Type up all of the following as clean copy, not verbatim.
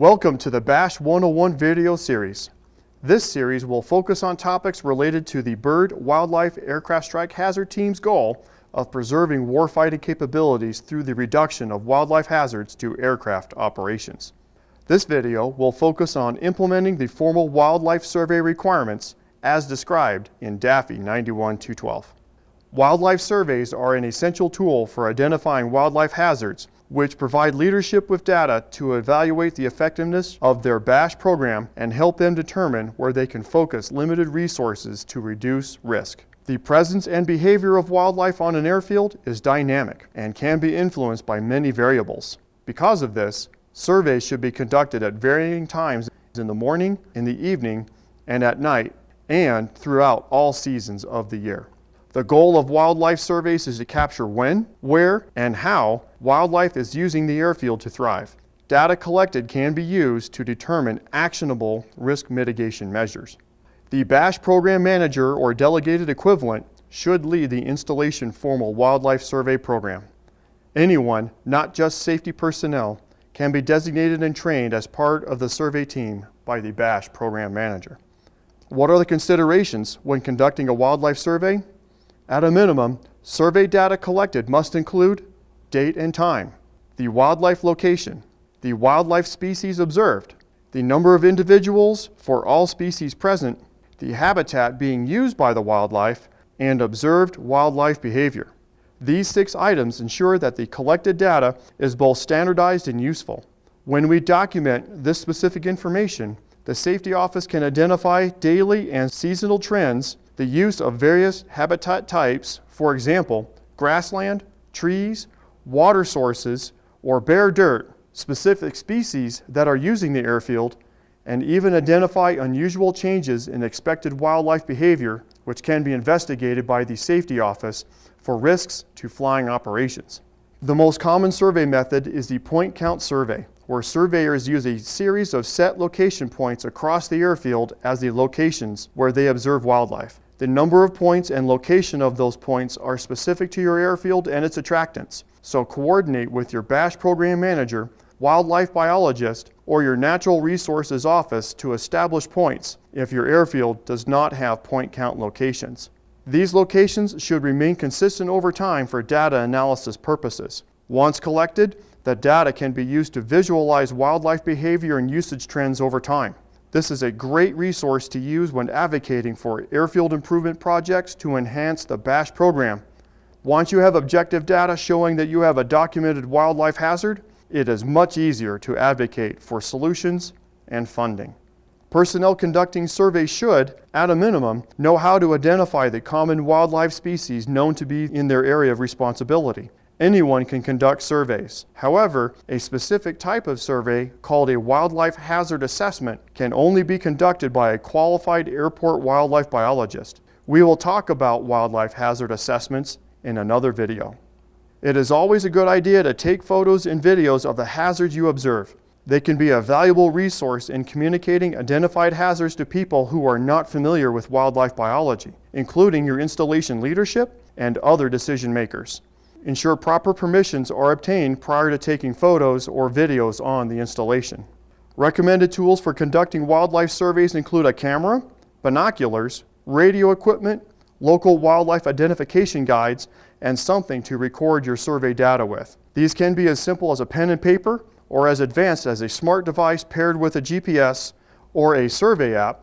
Welcome to the BASH 101 video series. This series will focus on topics related to the Bird Wildlife Aircraft Strike Hazard Team's goal of preserving warfighting capabilities through the reduction of wildlife hazards to aircraft operations. This video will focus on implementing the formal wildlife survey requirements as described in DAFI 91-212. Wildlife surveys are an essential tool for identifying wildlife hazards, which provide leadership with data to evaluate the effectiveness of their BASH program and help them determine where they can focus limited resources to reduce risk. The presence and behavior of wildlife on an airfield is dynamic and can be influenced by many variables. Because of this, surveys should be conducted at varying times in the morning, in the evening, and at night, and throughout all seasons of the year. The goal of wildlife surveys is to capture when, where, and how wildlife is using the airfield to thrive. Data collected can be used to determine actionable risk mitigation measures. The BASH program manager or delegated equivalent should lead the installation formal wildlife survey program. Anyone, not just safety personnel, can be designated and trained as part of the survey team by the BASH program manager. What are the considerations when conducting a wildlife survey? At a minimum, survey data collected must include date and time, the wildlife location, the wildlife species observed, the number of individuals for all species present, the habitat being used by the wildlife, and observed wildlife behavior. These 6 items ensure that the collected data is both standardized and useful. When we document this specific information, the Safety Office can identify daily and seasonal trends, the use of various habitat types, for example, grassland, trees, water sources, or bare dirt, specific species that are using the airfield, and even identify unusual changes in expected wildlife behavior, which can be investigated by the Safety Office for risks to flying operations. The most common survey method is the point count survey, where surveyors use a series of set location points across the airfield as the locations where they observe wildlife. The number of points and location of those points are specific to your airfield and its attractants, so coordinate with your BASH program manager, wildlife biologist, or your natural resources office to establish points if your airfield does not have point count locations. These locations should remain consistent over time for data analysis purposes. Once collected, the data can be used to visualize wildlife behavior and usage trends over time. This is a great resource to use when advocating for airfield improvement projects to enhance the BASH program. Once you have objective data showing that you have a documented wildlife hazard, it is much easier to advocate for solutions and funding. Personnel conducting surveys should, at a minimum, know how to identify the common wildlife species known to be in their area of responsibility. Anyone can conduct surveys. However, a specific type of survey called a wildlife hazard assessment can only be conducted by a qualified airport wildlife biologist. We will talk about wildlife hazard assessments in another video. It is always a good idea to take photos and videos of the hazards you observe. They can be a valuable resource in communicating identified hazards to people who are not familiar with wildlife biology, including your installation leadership and other decision makers. Ensure proper permissions are obtained prior to taking photos or videos on the installation. Recommended tools for conducting wildlife surveys include a camera, binoculars, radio equipment, local wildlife identification guides, and something to record your survey data with. These can be as simple as a pen and paper or as advanced as a smart device paired with a GPS or a survey app.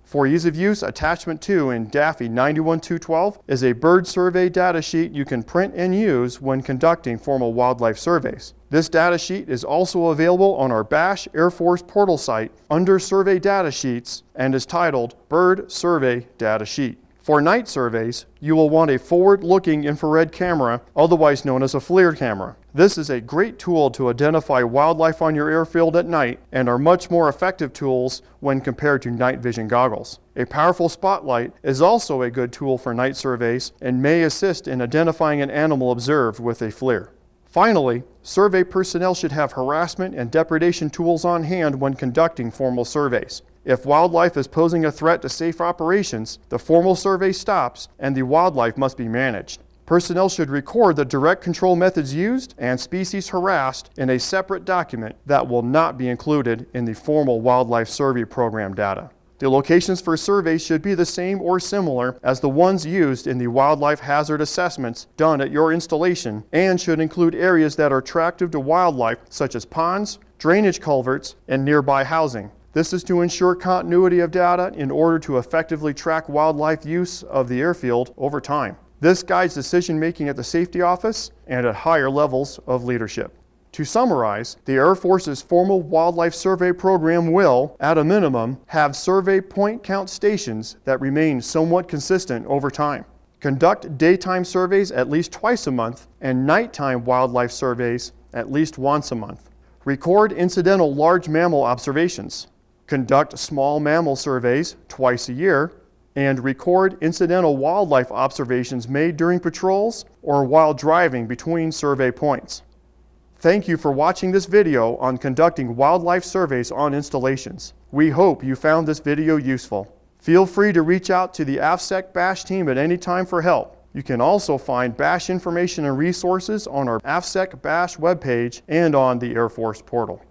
For ease of use, attachment 2 in DAFI 91-212 is a bird survey data sheet you can print and use when conducting formal wildlife surveys. This data sheet is also available on our BASH Air Force portal site under Survey Data Sheets and is titled Bird Survey Data Sheet. For night surveys, you will want a forward-looking infrared camera, otherwise known as a FLIR camera. This is a great tool to identify wildlife on your airfield at night and are much more effective tools when compared to night vision goggles. A powerful spotlight is also a good tool for night surveys and may assist in identifying an animal observed with a FLIR. Finally, survey personnel should have harassment and depredation tools on hand when conducting formal surveys. If wildlife is posing a threat to safe operations, the formal survey stops and the wildlife must be managed. Personnel should record the direct control methods used and species harassed in a separate document that will not be included in the formal Wildlife Survey Program data. The locations for surveys should be the same or similar as the ones used in the wildlife hazard assessments done at your installation and should include areas that are attractive to wildlife such as ponds, drainage culverts, and nearby housing. This is to ensure continuity of data in order to effectively track wildlife use of the airfield over time. This guides decision-making at the safety office and at higher levels of leadership. To summarize, the Air Force's formal wildlife survey program will, at a minimum, have survey point count stations that remain somewhat consistent over time. Conduct daytime surveys at least twice a month and nighttime wildlife surveys at least once a month. Record incidental large mammal observations. Conduct small mammal surveys twice a year, and record incidental wildlife observations made during patrols or while driving between survey points. Thank you for watching this video on conducting wildlife surveys on installations. We hope you found this video useful. Feel free to reach out to the AFSEC BASH team at any time for help. You can also find BASH information and resources on our AFSEC BASH webpage and on the Air Force portal.